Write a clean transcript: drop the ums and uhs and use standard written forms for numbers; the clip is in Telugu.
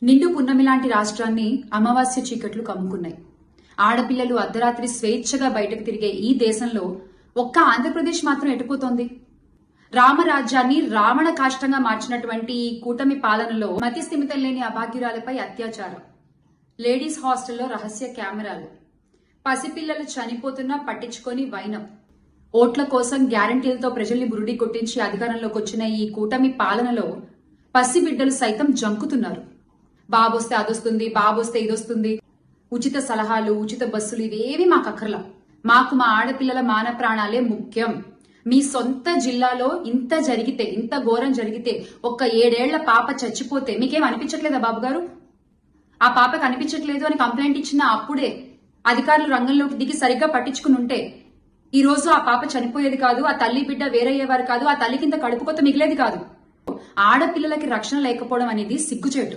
నిండు పున్నమి లాంటి రాష్ట్రాన్ని అమావాస్య చీకట్లు కమ్ముకున్నాయి. ఆడపిల్లలు అర్ధరాత్రి స్వేచ్ఛగా బయటకు తిరిగే ఈ దేశంలో ఒక్క ఆంధ్రప్రదేశ్ మాత్రం ఎటుపోతోంది. రామరాజ్యాన్ని రావణ కాష్టంగా మార్చినటువంటి ఈ కూటమి పాలనలో మతి స్థిమితం లేని అభాగ్యురాలపై అత్యాచారం, లేడీస్ హాస్టల్లో రహస్య కెమెరాలు, పసిపిల్లలు చనిపోతున్నా పట్టించుకొని వైనం, ఓట్ల కోసం గ్యారంటీలతో ప్రజల్ని బురుడి కొట్టించి అధికారంలోకి వచ్చిన ఈ కూటమి పాలనలో పసిబిడ్డలు సైతం జంకుతున్నారు. బాబొస్తే అదొస్తుంది, బాబొస్తే ఇదొస్తుంది, ఉచిత సలహాలు, ఉచిత బస్సులు ఇవేవి మాకు అక్కర్లా. మాకు మా ఆడపిల్లల మాన ప్రాణాలే ముఖ్యం. మీ సొంత జిల్లాలో ఇంత జరిగితే, ఇంత ఘోరం జరిగితే, ఒక్క 7 ఏళ్ల పాప చచ్చిపోతే మీకేం అనిపించట్లేదా బాబు గారు? ఆ పాపకు అనిపించట్లేదు అని కంప్లైంట్ ఇచ్చిన అప్పుడే అధికారులు రంగంలోకి దిగి సరిగ్గా పట్టించుకుని ఉంటే ఈ రోజు ఆ పాప చనిపోయేది కాదు, ఆ తల్లి బిడ్డ వేరయ్యేవారు కాదు, ఆ తల్లి కింద కడుపుకొత్త మిగిలేది కాదు. ఆడపిల్లలకి రక్షణ లేకపోవడం అనేది సిగ్గుచేటు.